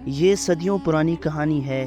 یہ صدیوں پرانی کہانی ہے۔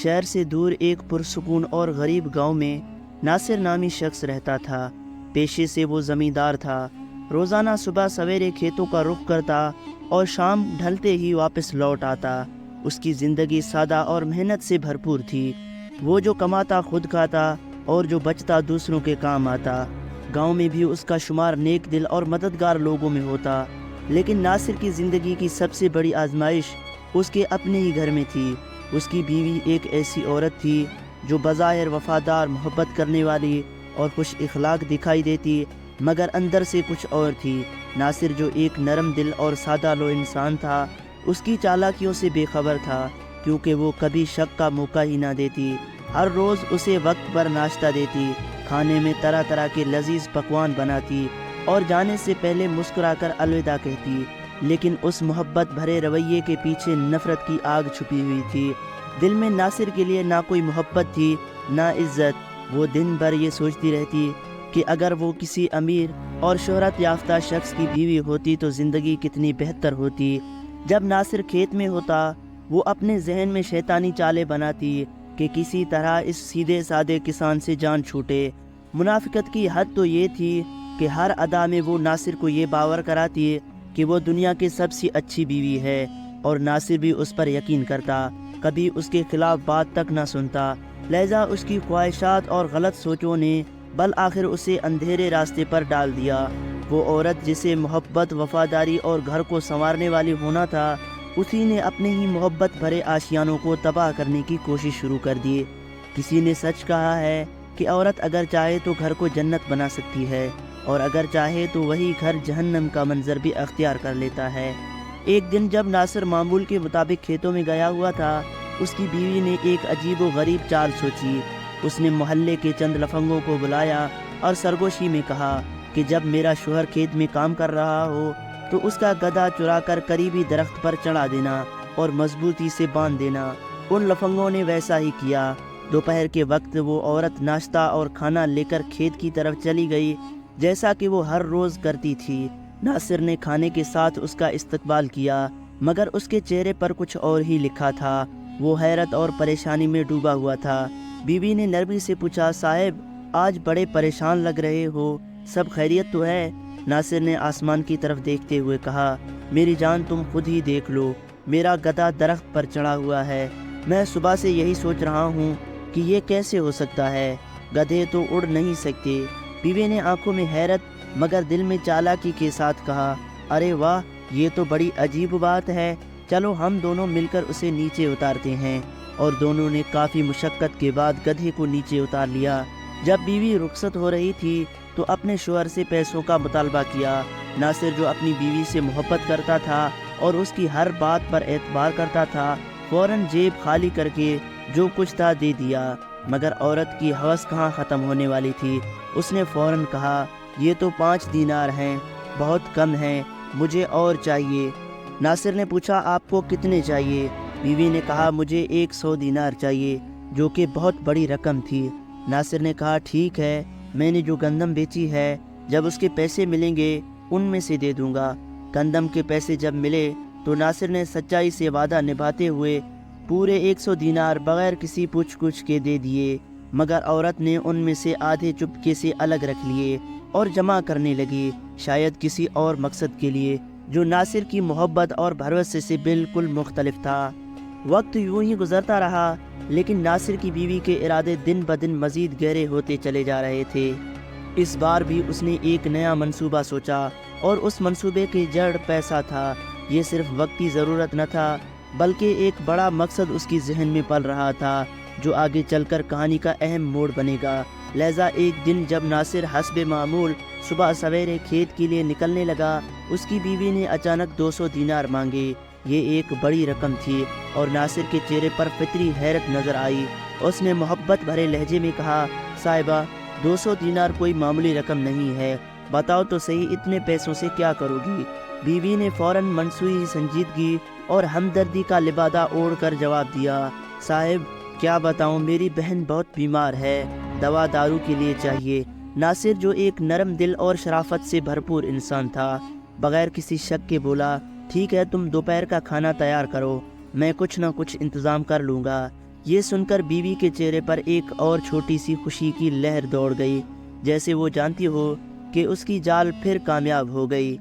شہر سے دور ایک پرسکون اور غریب گاؤں میں ناصر نامی شخص رہتا تھا۔ پیشے سے وہ زمیندار تھا۔ روزانہ صبح سویرے کھیتوں کا رخ کرتا اور شام ڈھلتے ہی واپس لوٹ آتا۔ اس کی زندگی سادہ اور محنت سے بھرپور تھی۔ وہ جو کماتا خود کھاتا اور جو بچتا دوسروں کے کام آتا۔ گاؤں میں بھی اس کا شمار نیک دل اور مددگار لوگوں میں ہوتا، لیکن ناصر کی زندگی کی سب سے بڑی آزمائش اس کے اپنے ہی گھر میں تھی۔ اس کی بیوی ایک ایسی عورت تھی جو بظاہر وفادار، محبت کرنے والی اور خوش اخلاق دکھائی دیتی، مگر اندر سے کچھ اور تھی۔ ناصر جو ایک نرم دل اور سادہ لو انسان تھا، اس کی چالاکیوں سے بے خبر تھا، کیونکہ وہ کبھی شک کا موقع ہی نہ دیتی۔ ہر روز اسے وقت پر ناشتہ دیتی، کھانے میں طرح طرح کے لذیذ پکوان بناتی اور جانے سے پہلے مسکرا کر الوداع کہتی، لیکن اس محبت بھرے رویے کے پیچھے نفرت کی آگ چھپی ہوئی تھی۔ دل میں ناصر کے لیے نہ کوئی محبت تھی، نہ عزت۔ وہ دن بھر یہ سوچتی رہتی کہ اگر وہ کسی امیر اور شہرت یافتہ شخص کی بیوی ہوتی تو زندگی کتنی بہتر ہوتی۔ جب ناصر کھیت میں ہوتا، وہ اپنے ذہن میں شیطانی چالیں بناتی کہ کسی طرح اس سیدھے سادے کسان سے جان چھوٹے۔ منافقت کی حد تو یہ تھی کہ ہر ادا میں وہ ناصر کو یہ باور کراتی کہ وہ دنیا کی سب سے اچھی بیوی ہے، اور ناصر بھی اس پر یقین کرتا، کبھی اس کے خلاف بات تک نہ سنتا۔ لہذا اس کی خواہشات اور غلط سوچوں نے بالآخر اسے اندھیرے راستے پر ڈال دیا۔ وہ عورت جسے محبت، وفاداری اور گھر کو سنوارنے والی ہونا تھا، اسی نے اپنے ہی محبت بھرے آشیانوں کو تباہ کرنے کی کوشش شروع کر دی۔ کسی نے سچ کہا ہے کہ عورت اگر چاہے تو گھر کو جنت بنا سکتی ہے، اور اگر چاہے تو وہی گھر جہنم کا منظر بھی اختیار کر لیتا ہے۔ ایک دن جب ناصر معمول کے مطابق کھیتوں میں گیا ہوا تھا، اس کی بیوی نے ایک عجیب و غریب چال سوچی۔ اس نے محلے کے چند لفنگوں کو بلایا اور سرگوشی میں کہا کہ جب میرا شوہر کھیت میں کام کر رہا ہو تو اس کا گدھا چرا کر قریبی درخت پر چڑھا دینا اور مضبوطی سے باندھ دینا۔ ان لفنگوں نے ویسا ہی کیا۔ دوپہر کے وقت وہ عورت ناشتہ اور کھانا لے کر کھیت کی طرف چلی گئی، جیسا کہ وہ ہر روز کرتی تھی۔ ناصر نے کھانے کے ساتھ اس کا استقبال کیا، مگر اس کے چہرے پر کچھ اور ہی لکھا تھا۔ وہ حیرت اور پریشانی میں ڈوبا ہوا تھا۔ بیوی نے نرمی سے پوچھا، صاحب آج بڑے پریشان لگ رہے ہو، سب خیریت تو ہے؟ ناصر نے آسمان کی طرف دیکھتے ہوئے کہا، میری جان تم خود ہی دیکھ لو، میرا گدھا درخت پر چڑھا ہوا ہے۔ میں صبح سے یہی سوچ رہا ہوں کہ یہ کیسے ہو سکتا ہے، گدھے تو اڑ نہیں سکتے۔ بیوی نے آنکھوں میں حیرت مگر دل میں چالاکی کے ساتھ کہا، ارے واہ، یہ تو بڑی عجیب بات ہے، چلو ہم دونوں مل کر اسے نیچے اتارتے ہیں۔ اور دونوں نے کافی مشقت کے بعد گدھے کو نیچے اتار لیا۔ جب بیوی رخصت ہو رہی تھی تو اپنے شوہر سے پیسوں کا مطالبہ کیا۔ ناصر جو اپنی بیوی سے محبت کرتا تھا اور اس کی ہر بات پر اعتبار کرتا تھا، فوراً جیب خالی کر کے جو کچھ تھا دے دیا، مگر عورت کی ہوس کہاں ختم ہونے والی تھی۔ اس نے فوراً کہا، یہ تو 5 دینار ہیں، بہت کم ہیں، مجھے اور چاہیے۔ ناصر نے پوچھا، آپ کو کتنے چاہیے؟ بیوی نے کہا، مجھے 100 دینار چاہیے، جو کہ بہت بڑی رقم تھی۔ ناصر نے کہا، ٹھیک ہے، میں نے جو گندم بیچی ہے، جب اس کے پیسے ملیں گے ان میں سے دے دوں گا۔ گندم کے پیسے جب ملے تو ناصر نے سچائی سے وعدہ نبھاتے ہوئے پورے 100 دینار بغیر کسی پوچھ گچھ کے دے دیے، مگر عورت نے ان میں سے آدھے چپکے سے الگ رکھ لیے اور جمع کرنے لگی، شاید کسی اور مقصد کے لیے جو ناصر کی محبت اور بھروسے سے بالکل مختلف تھا۔ وقت یوں ہی گزرتا رہا، لیکن ناصر کی بیوی کے ارادے دن بدن مزید گہرے ہوتے چلے جا رہے تھے۔ اس بار بھی اس نے ایک نیا منصوبہ سوچا، اور اس منصوبے کی جڑ پیسہ تھا۔ یہ صرف وقتی ضرورت نہ تھا، بلکہ ایک بڑا مقصد اس کی ذہن میں پل رہا تھا، جو آگے چل کر کہانی کا اہم موڑ بنے گا۔ لہذا ایک دن جب ناصر حسب معمول صبح سویرے کھیت کے لیے نکلنے لگا، اس کی بیوی نے اچانک 200 دینار مانگے۔ یہ ایک بڑی رقم تھی، اور ناصر کے چہرے پر فطری حیرت نظر آئی۔ اس نے محبت بھرے لہجے میں کہا، صاحبہ 200 دینار کوئی معمولی رقم نہیں ہے، بتاؤ تو صحیح اتنے پیسوں سے کیا کرو گی؟ بیوی نے فوراً منصوعی سنجیدگی اور ہمدردی کا لبادہ اوڑھ کر جواب دیا، صاحب کیا بتاؤں، میری بہن بہت بیمار ہے، دوا دارو کے لیے چاہیے۔ ناصر جو ایک نرم دل اور شرافت سے بھرپور انسان تھا، بغیر کسی شک کے بولا، ٹھیک ہے، تم دوپہر کا کھانا تیار کرو، میں کچھ نہ کچھ انتظام کر لوں گا۔ یہ سن کر بیوی کے چہرے پر ایک اور چھوٹی سی خوشی کی لہر دوڑ گئی، جیسے وہ جانتی ہو کہ اس کی جال پھر کامیاب ہو گئی۔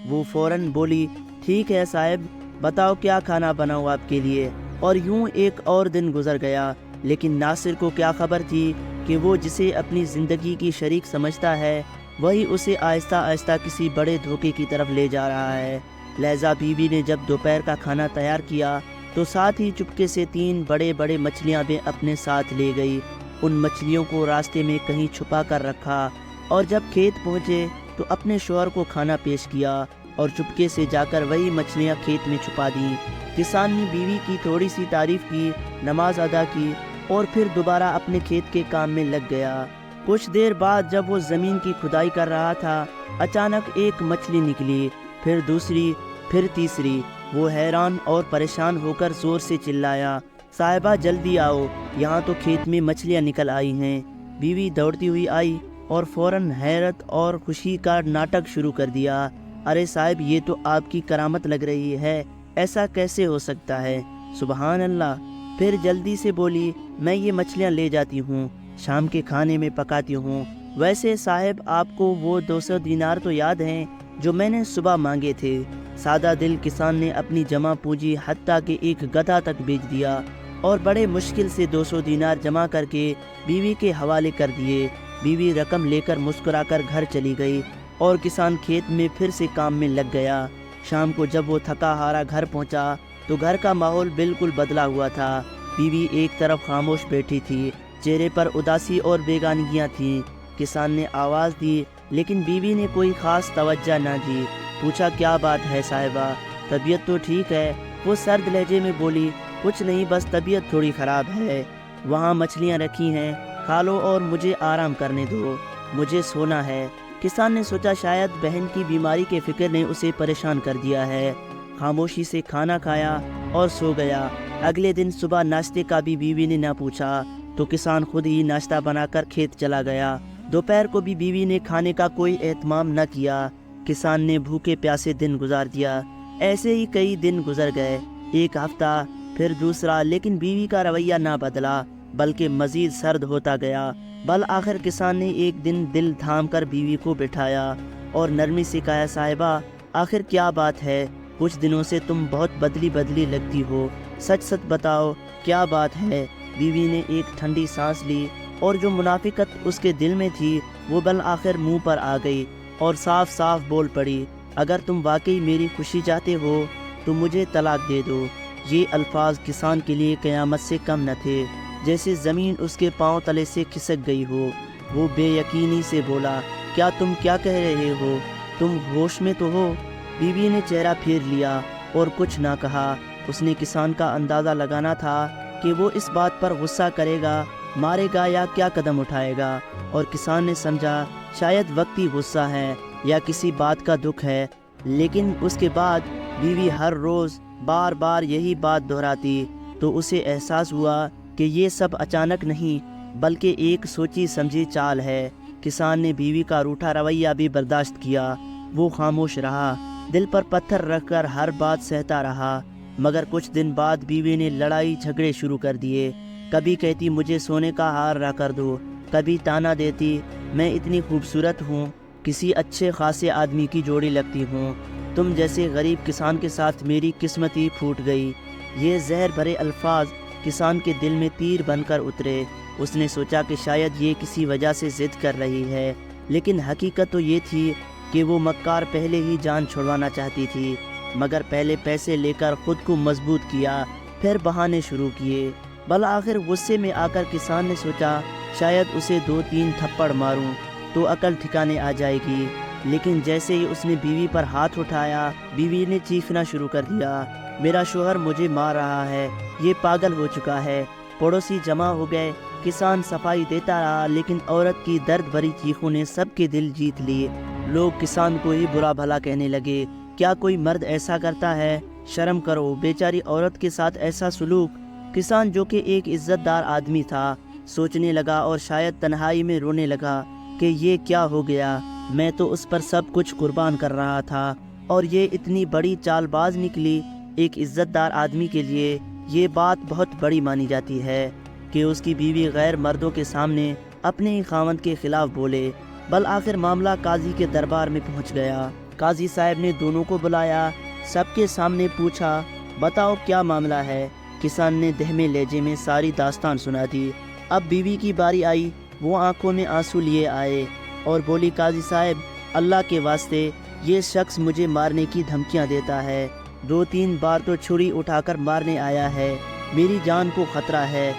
وہ فوراً بولی، ٹھیک ہے صاحب، بتاؤ کیا کھانا بناؤں آپ کے لیے۔ اور یوں ایک اور دن گزر گیا، لیکن ناصر کو کیا خبر تھی کہ وہ جسے اپنی زندگی کی شریک سمجھتا ہے وہی اسے آہستہ آہستہ کسی بڑے دھوکے کی طرف لے جا رہا ہے۔ لہذا بیوی نے جب دوپہر کا کھانا تیار کیا تو ساتھ ہی چپکے سے 3 بڑے بڑے مچھلیاں بھی اپنے ساتھ لے گئی۔ ان مچھلیوں کو راستے میں کہیں چھپا کر رکھا، اور جب کھیت پہنچے تو اپنے شوہر کو کھانا پیش کیا اور چپکے سے جا کر وہی مچھلیاں کھیت میں چھپا دیں۔ کسان نے بیوی کی تھوڑی سی تعریف کی، نماز ادا کی اور پھر دوبارہ اپنے کھیت کے کام میں لگ گیا۔ کچھ دیر بعد جب وہ زمین کی کھدائی کر رہا تھا، اچانک ایک مچھلی نکلی، پھر دوسری، پھر تیسری۔ وہ حیران اور پریشان ہو کر زور سے چلایا، صاحبہ جلدی آؤ، یہاں تو کھیت میں مچھلیاں نکل آئی ہیں۔ بیوی دوڑتی ہوئی آئی اور فوراً حیرت اور خوشی کا ناٹک شروع کر دیا، ارے صاحب، یہ تو آپ کی کرامت لگ رہی ہے، ایسا کیسے ہو سکتا ہے؟ سبحان اللہ۔ پھر جلدی سے بولی، میں یہ مچھلیاں لے جاتی ہوں، شام کے کھانے میں پکاتی ہوں۔ ویسے صاحب، آپ کو وہ 200 دینار تو یاد ہیں جو میں نے صبح مانگے تھے؟ سادہ دل کسان نے اپنی جمع پونجی حتیٰ کہ ایک گدھا تک بیچ دیا اور بڑے مشکل سے 200 دینار جمع کر کے بیوی کے حوالے کر دیے۔ بیوی رقم لے کر مسکرا کر گھر چلی گئی اور کسان کھیت میں پھر سے کام میں لگ گیا۔ شام کو جب وہ تھکا ہارا گھر پہنچا تو گھر کا ماحول بالکل بدلا ہوا تھا۔ بیوی ایک طرف خاموش بیٹھی تھی، چہرے پر اداسی اور بیگانگیاں تھیں۔ کسان نے آواز دی، لیکن بیوی نے کوئی خاص توجہ نہ دی۔ پوچھا، کیا بات ہے صاحبہ، طبیعت تو ٹھیک ہے؟ وہ سرد لہجے میں بولی، کچھ نہیں، بس طبیعت تھوڑی خراب ہے۔ وہاں مچھلیاں رکھی ہیں، کھا لو اور مجھے آرام کرنے دو، مجھے سونا ہے۔ کسان نے سوچا شاید بہن کی بیماری کے فکر نے اسے پریشان کر دیا ہے۔ خاموشی سے کھانا کھایا اور سو گیا۔ اگلے دن صبح ناشتے کا بھی بیوی نے نہ پوچھا تو کسان خود ہی ناشتہ بنا کر کھیت چلا گیا۔ دوپہر کو بھی بیوی نے کھانے کا کوئی اہتمام نہ کیا۔ کسان نے بھوکے پیاسے دن گزار دیا۔ ایسے ہی کئی دن گزر گئے، ایک ہفتہ، پھر دوسرا، لیکن بیوی کا رویہ نہ بدلا بلکہ مزید سرد ہوتا گیا۔ بالآخر کسان نے ایک دن دل تھام کر بیوی کو بٹھایا اور نرمی سے کہا، صاحبہ، آخر کیا بات ہے؟ کچھ دنوں سے تم بہت بدلی بدلی لگتی ہو، سچ سچ بتاؤ کیا بات ہے؟ بیوی نے ایک ٹھنڈی سانس لی اور جو منافقت اس کے دل میں تھی وہ بالآخر منہ پر آ گئی اور صاف صاف بول پڑی، اگر تم واقعی میری خوشی چاہتے ہو تو مجھے طلاق دے دو۔ یہ الفاظ کسان کے لیے قیامت سے کم نہ تھے، جیسے زمین اس کے پاؤں تلے سے کھسک گئی ہو۔ وہ بے یقینی سے بولا، کیا تم کیا کہہ رہے ہو؟ تم ہوش میں تو ہو؟ بیوی نے چہرہ پھیر لیا اور کچھ نہ کہا۔ اس نے کسان کا اندازہ لگانا تھا کہ وہ اس بات پر غصہ کرے گا، مارے گا یا کیا قدم اٹھائے گا، اور کسان نے سمجھا شاید وقتی غصہ ہے یا کسی بات کا دکھ ہے۔ لیکن اس کے بعد بیوی ہر روز بار بار یہی بات دہراتی تو اسے احساس ہوا کہ یہ سب اچانک نہیں بلکہ ایک سوچی سمجھی چال ہے۔ کسان نے بیوی کا روٹھا رویہ بھی برداشت کیا۔ وہ خاموش رہا، دل پر پتھر رکھ کر ہر بات سہتا رہا، مگر کچھ دن بعد بیوی نے لڑائی جھگڑے شروع کر دیے۔ کبھی کہتی مجھے سونے کا ہار لا کر دو، کبھی تانا دیتی میں اتنی خوبصورت ہوں، کسی اچھے خاصے آدمی کی جوڑی لگتی ہوں، تم جیسے غریب کسان کے ساتھ میری قسمت ہی پھوٹ گئی۔ یہ زہر بھرے الفاظ کسان کے دل میں تیر بن کر اترے۔ اس نے سوچا کہ شاید یہ کسی وجہ سے ضد کر رہی ہے، لیکن حقیقت تو یہ تھی کہ وہ مکار پہلے ہی جان چھڑوانا چاہتی تھی، مگر پہلے پیسے لے کر خود کو مضبوط کیا، پھر بہانے شروع کیے۔ بالآخر غصے میں آ کر کسان نے سوچا شاید اسے 2-3 تھپڑ ماروں تو عقل ٹھکانے آ جائے گی، لیکن جیسے ہی اس نے بیوی پر ہاتھ اٹھایا، بیوی نے چیخنا شروع کر دیا، میرا شوہر مجھے مار رہا ہے، یہ پاگل ہو چکا ہے۔ پڑوسی جمع ہو گئے، کسان صفائی دیتا رہا، لیکن عورت کی درد بھری چیخوں نے سب کے دل جیت لیے۔ لوگ کسان کو ہی برا بھلا کہنے لگے، کیا کوئی مرد ایسا کرتا ہے؟ شرم کرو، بیچاری عورت کے ساتھ ایسا سلوک۔ کسان جو کہ ایک عزت دار آدمی تھا، سوچنے لگا اور شاید تنہائی میں رونے لگا کہ یہ کیا ہو گیا، میں تو اس پر سب کچھ قربان کر رہا تھا اور یہ اتنی بڑی چال باز نکلی۔ ایک عزت دار آدمی کے لیے یہ بات بہت بڑی مانی جاتی ہے کہ اس کی بیوی غیر مردوں کے سامنے اپنے ہی خاوند کے خلاف بولے۔ بالآخر معاملہ قاضی کے دربار میں پہنچ گیا۔ قاضی صاحب نے دونوں کو بلایا، سب کے سامنے پوچھا، بتاؤ کیا معاملہ ہے؟ کسان نے دہمے لہجے میں ساری داستان سنا دی۔ اب بیوی کی باری آئی، وہ آنکھوں میں آنسو لیے آئے اور بولی، قاضی صاحب اللہ کے واسطے یہ شخص مجھے مارنے کی دھمکیاں دیتا ہے، 2-3 بار تو چھری اٹھا کر مارنے آیا ہے، میری جان کو خطرہ ہے،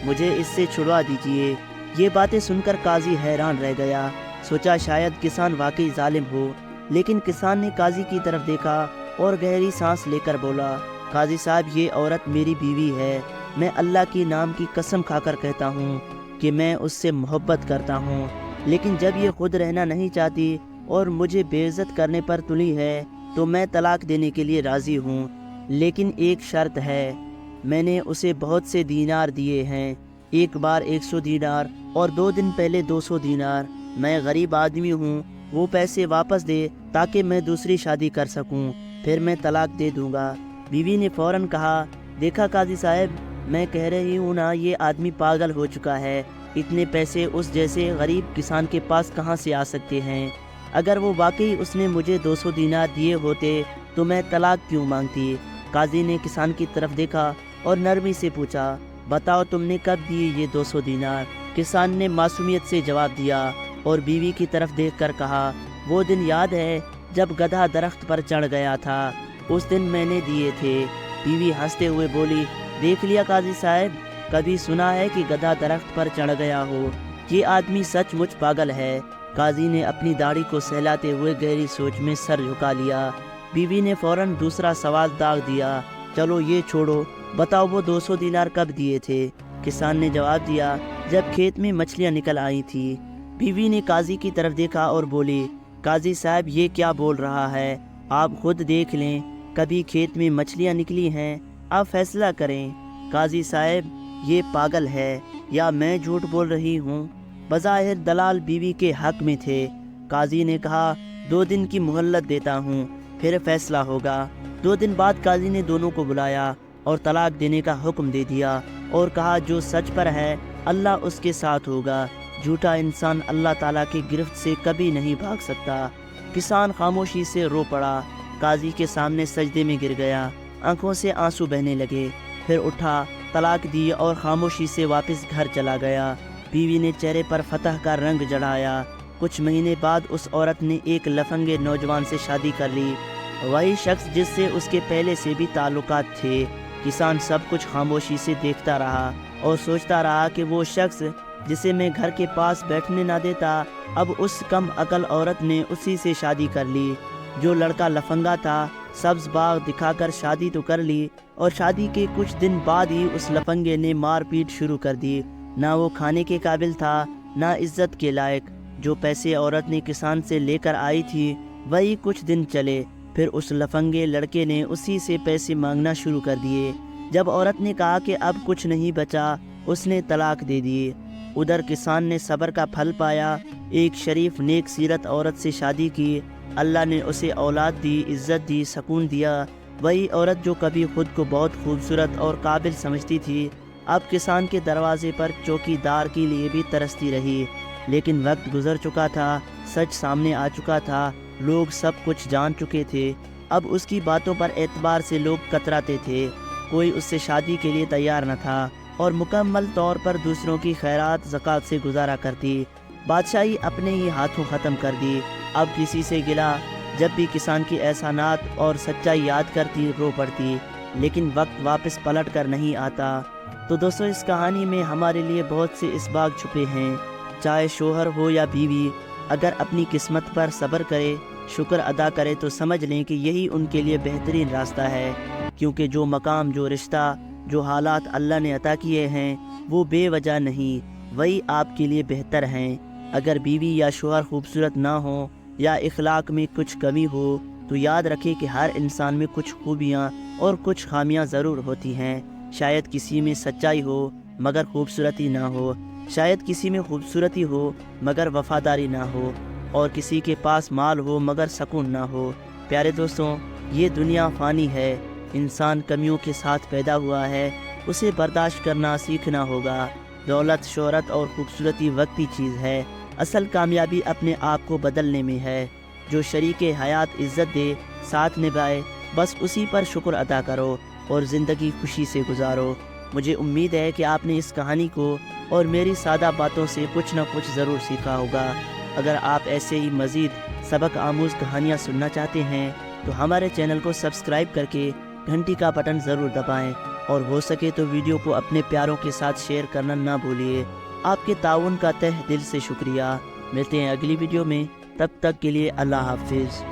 مجھے اس سے چھڑوا دیجیے۔ یہ باتیں سن کر قاضی حیران رہ گیا، سوچا شاید کسان واقعی ظالم ہو، لیکن کسان نے قاضی کی طرف دیکھا اور گہری سانس لے کر بولا، قاضی صاحب یہ عورت میری بیوی ہے، میں اللہ کے نام کی قسم کھا کر کہتا ہوں کہ میں اس سے محبت کرتا ہوں، لیکن جب یہ خود رہنا نہیں چاہتی اور مجھے بے عزت کرنے پر تلی ہے تو میں طلاق دینے کے لیے راضی ہوں، لیکن ایک شرط ہے، میں نے اسے بہت سے دینار دیے ہیں، ایک بار 100 دینار اور 2 دن پہلے 200 دینار، میں غریب آدمی ہوں، وہ پیسے واپس دے تاکہ میں دوسری شادی کر سکوں، پھر میں طلاق دے دوں گا۔ بیوی نے فوراً کہا، دیکھا قاضی صاحب، میں کہہ رہی ہوں نا یہ آدمی پاگل ہو چکا ہے، اتنے پیسے اس جیسے غریب کسان کے پاس کہاں سے آ سکتے ہیں؟ اگر وہ واقعی اس نے مجھے 200 دینار دیے ہوتے تو میں طلاق کیوں مانگتی؟ قاضی نے کسان کی طرف دیکھا اور نرمی سے پوچھا، بتاؤ تم نے کب دیے یہ 200 دینار؟ کسان نے معصومیت سے جواب دیا اور بیوی کی طرف دیکھ کر کہا، وہ دن یاد ہے جب گدھا درخت پر چڑھ گیا تھا، اس دن میں نے دیے تھے۔ بیوی ہنستے ہوئے بولی، دیکھ لیا قاضی صاحب، کبھی سنا ہے کہ گدھا درخت پر چڑھ گیا ہو؟ یہ آدمی سچ مچ پاگل ہے۔ قاضی نے اپنی داڑھی کو سہلاتے ہوئے گہری سوچ میں سر جھکا لیا۔ بیوی نے فوراً دوسرا سوال داغ دیا، چلو یہ چھوڑو، بتاؤ وہ 200 دینار کب دیے تھے؟ کسان نے جواب دیا، جب کھیت میں مچھلیاں نکل آئی تھی۔ بیوی نے قاضی کی طرف دیکھا اور بولی، قاضی صاحب یہ کیا بول رہا ہے؟ آپ خود دیکھ لیں، کبھی کھیت میں مچھلیاں نکلی ہیں، آپ فیصلہ کریں۔ قاضی صاحب یہ پاگل ہے یا میں جھوٹ بول رہی ہوں؟ بظاہر دلال بیوی کے حق میں تھے۔ قاضی نے کہا، 2 دن کی مہلت دیتا ہوں، پھر فیصلہ ہوگا۔ 2 دن بعد قاضی نے دونوں کو بلایا اور طلاق دینے کا حکم دے دیا اور کہا، جو سچ پر ہے اللہ اس کے ساتھ ہوگا، جھوٹا انسان اللہ تعالیٰ کی گرفت سے کبھی نہیں بھاگ سکتا۔ کسان خاموشی سے رو پڑا، قاضی کے سامنے سجدے میں گر گیا، آنکھوں سے آنسو بہنے لگے، پھر اٹھا، طلاق دی اور خاموشی سے واپس گھر چلا گیا۔ بیوی نے چہرے پر فتح کا رنگ جڑایا۔ کچھ مہینے بعد اس عورت نے ایک لفنگے نوجوان سے شادی کر لی، وہی شخص جس سے اس کے پہلے سے بھی تعلقات تھے۔ کسان سب کچھ خاموشی سے دیکھتا رہا اور سوچتا رہا کہ وہ شخص جسے میں گھر کے پاس بیٹھنے نہ دیتا، اب اس کم عقل عورت نے اسی سے شادی کر لی۔ جو لڑکا لفنگا تھا، سبز باغ دکھا کر شادی تو کر لی، اور شادی کے کچھ دن بعد ہی اس لفنگے نے مار پیٹ شروع کر دی۔ نہ وہ کھانے کے قابل تھا، نہ عزت کے لائق۔ جو پیسے عورت نے کسان سے لے کر آئی تھی وہی کچھ دن چلے، پھر اس لفنگے لڑکے نے اسی سے پیسے مانگنا شروع کر دیے۔ جب عورت نے کہا کہ اب کچھ نہیں بچا، اس نے طلاق دے دی۔ ادھر کسان نے صبر کا پھل پایا، ایک شریف نیک سیرت عورت سے شادی کی، اللہ نے اسے اولاد دی، عزت دی، سکون دیا۔ وہی عورت جو کبھی خود کو بہت خوبصورت اور قابل سمجھتی تھی، اب کسان کے دروازے پر چوکی دار کے لیے بھی ترستی رہی۔ لیکن وقت گزر چکا تھا، سچ سامنے آ چکا تھا، لوگ سب کچھ جان چکے تھے۔ اب اس کی باتوں پر اعتبار سے لوگ کتراتے تھے، کوئی اس سے شادی کے لیے تیار نہ تھا اور مکمل طور پر دوسروں کی خیرات زکوٰۃ سے گزارا کرتی۔ بادشاہی اپنے ہی ہاتھوں ختم کر دی۔ اب کسی سے گلا، جب بھی کسان کی احسانات اور سچائی یاد کرتی رو پڑتی، لیکن وقت واپس پلٹ کر نہیں آتا۔ تو دوستو، اس کہانی میں ہمارے لیے بہت سے اسباق چھپے ہیں۔ چاہے شوہر ہو یا بیوی، اگر اپنی قسمت پر صبر کرے، شکر ادا کرے تو سمجھ لیں کہ یہی ان کے لیے بہترین راستہ ہے، کیونکہ جو مقام، جو رشتہ، جو حالات اللہ نے عطا کیے ہیں وہ بے وجہ نہیں، وہی آپ کے لیے بہتر ہیں۔ اگر بیوی یا شوہر خوبصورت نہ ہو یا اخلاق میں کچھ کمی ہو تو یاد رکھیں کہ ہر انسان میں کچھ خوبیاں اور کچھ خامیاں ضرور ہوتی ہیں۔ شاید کسی میں سچائی ہو مگر خوبصورتی نہ ہو، شاید کسی میں خوبصورتی ہو مگر وفاداری نہ ہو، اور کسی کے پاس مال ہو مگر سکون نہ ہو۔ پیارے دوستوں، یہ دنیا فانی ہے، انسان کمیوں کے ساتھ پیدا ہوا ہے، اسے برداشت کرنا سیکھنا ہوگا۔ دولت، شہرت اور خوبصورتی وقتی چیز ہے، اصل کامیابی اپنے آپ کو بدلنے میں ہے۔ جو شریک حیات عزت دے، ساتھ نبھائے، بس اسی پر شکر ادا کرو اور زندگی خوشی سے گزارو۔ مجھے امید ہے کہ آپ نے اس کہانی کو اور میری سادہ باتوں سے کچھ نہ کچھ ضرور سیکھا ہوگا۔ اگر آپ ایسے ہی مزید سبق آموز کہانیاں سننا چاہتے ہیں تو ہمارے چینل کو سبسکرائب کر کے گھنٹی کا بٹن ضرور دبائیں، اور ہو سکے تو ویڈیو کو اپنے پیاروں کے ساتھ شیئر کرنا نہ بھولیے۔ آپ کے تعاون کا تہ دل سے شکریہ۔ ملتے ہیں اگلی ویڈیو میں، تب تک کے لیے اللہ حافظ۔